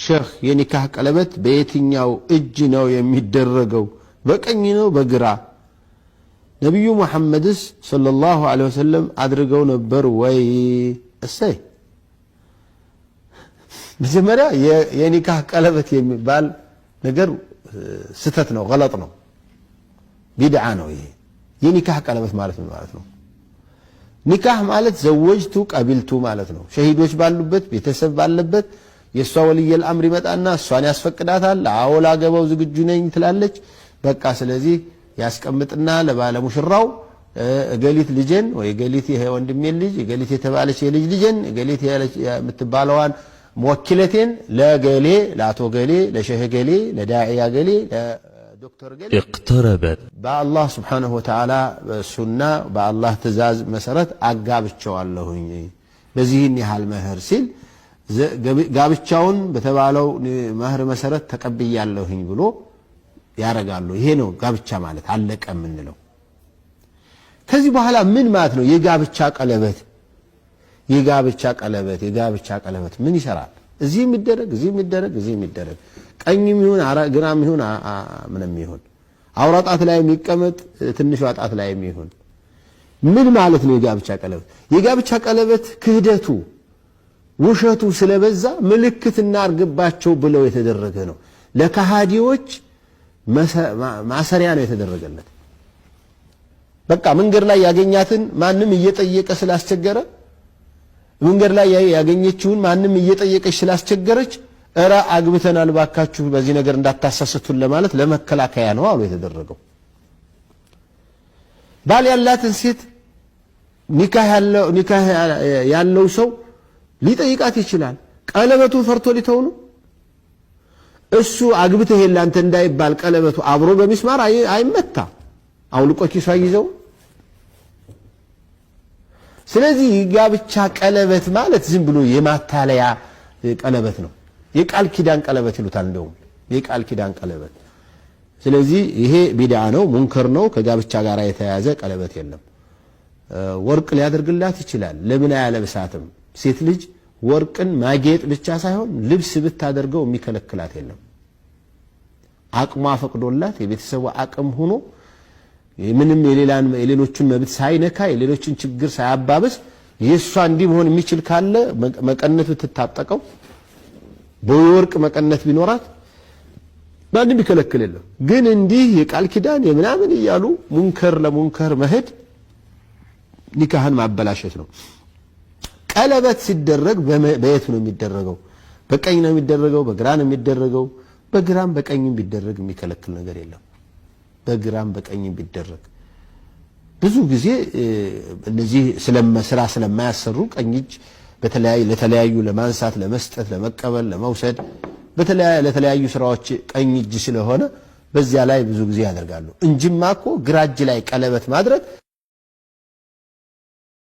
ሼኽ የኒካህ ቀለበት በየትኛው እጅ ነው የሚደረገው? በቀኝ ነው በግራ? ነብዩ መሐመድስ ሰለላሁ ዐለይሂ ወሰለም አድርገው ነበር ወይ? እሰይ መጀመሪያ የኒካህ ቀለበት የሚባል ነገር ስተት ነው፣ ገለጥ ነው፣ ቢድዓ ነው። ይሄ የኒካህ ቀለበት ማለት ምን ማለት ነው? ኒካህ ማለት ዘወጅቱ ቀቢልቱ ማለት ነው። ሸሂዶች ባሉበት ቤተሰብ ባለበት የሷ ወልየል አምር ይመጣና እሷን ያስፈቅዳታል። አዎ ላገባው ዝግጁ ነኝ ትላለች። በቃ ስለዚህ ያስቀምጥና ለባለ ሙሽራው እገሊት ልጅን ወይ እገሊት ይሄ ወንድሜን ልጅ እገሊት የተባለች የልጅ ልጅን እገሊት የምትባለዋን موكلتين لا قالي لا تو قالي لا شه قالي لا داعي قالي لا دكتور قالي اقتربت با الله سبحانه وتعالى سنة با الله تزاز مسرت አጋብቻዋለሁኝ በዚህን ያህል መህር ሲል ጋብቻውን በተባለው መህር መሰረት ተቀብያለሁኝ ብሎ ያረጋሉ። ይሄ ነው ጋብቻ ማለት አለቀ ምንለው። ከዚህ በኋላ ምን ማለት ነው የጋብቻ ቀለበት? የጋብቻ ቀለበት ምን ይሰራል? እዚህ የሚደረግ ቀኝም ይሁን ግራም ይሁን ምንም ይሁን አውራጣት ላይ የሚቀመጥ ትንሿ ጣት ላይ የሚሆን ምን ማለት ነው የጋብቻ ቀለበት? የጋብቻ ቀለበት ክህደቱ ውሸቱ ስለበዛ ምልክትና አርግባቸው ብለው የተደረገ ነው። ለካሃዲዎች ማሰሪያ ነው የተደረገለት። በቃ መንገድ ላይ ያገኛትን ማንም እየጠየቀ ስላስቸገረ መንገድ ላይ ያገኘችውን ማንም እየጠየቀች ስላስቸገረች እራ አግብተናል ባካችሁ በዚህ ነገር እንዳታሳስቱን ለማለት ለመከላከያ ነው አሉ የተደረገው። ባል ያላትን ሴት ኒካህ ያለው ሰው ሊጠይቃት ይችላል። ቀለበቱን ፈርቶ ሊተው ነው። እሱ አግብተህ ይላንተ እንዳይባል ቀለበቱ አብሮ በሚስማር አይመታ አውልቆ ኪሱ ይዘው። ስለዚህ የጋብቻ ቀለበት ማለት ዝም ብሎ የማታለያ ቀለበት ነው። የቃል ኪዳን ቀለበት ይሉታል እንደውም የቃል ኪዳን ቀለበት። ስለዚህ ይሄ ቢድዓ ነው፣ ሙንከር ነው። ከጋብቻ ጋር የተያያዘ ቀለበት የለም። ወርቅ ሊያደርግላት ይችላል፣ ለምን አያለብሳትም? ሴት ልጅ ወርቅን ማጌጥ ብቻ ሳይሆን ልብስ ብታደርገው የሚከለክላት የለም። አቅሟ ፈቅዶላት የቤተሰቡ አቅም ሆኖ ምንም የሌሎችን መብት ሳይነካ የሌሎችን ችግር ሳያባብስ የሷ እንዲህ መሆን የሚችል ካለ መቀነቱ ትታጠቀው በወርቅ መቀነት ቢኖራት ማንም ይከለክል የለም። ግን እንዲህ የቃል ኪዳን የምናምን እያሉ ሙንከር ለሙንከር መሄድ ኒካህን ማበላሸት ነው። ቀለበት ሲደረግ በየት ነው የሚደረገው? በቀኝ ነው የሚደረገው? በግራ ነው የሚደረገው? በግራም በቀኝም ቢደረግ የሚከለክል ነገር የለም። በግራም በቀኝም ቢደረግ ብዙ ጊዜ እነዚህ ስራ ስለማያሰሩ ቀኝ እጅ ለተለያዩ ለማንሳት ለመስጠት ለመቀበል ለመውሰድ ለተለያዩ ስራዎች ቀኝ እጅ ስለሆነ በዚያ ላይ ብዙ ጊዜ ያደርጋሉ እንጂማ እኮ ግራ እጅ ላይ ቀለበት ማድረግ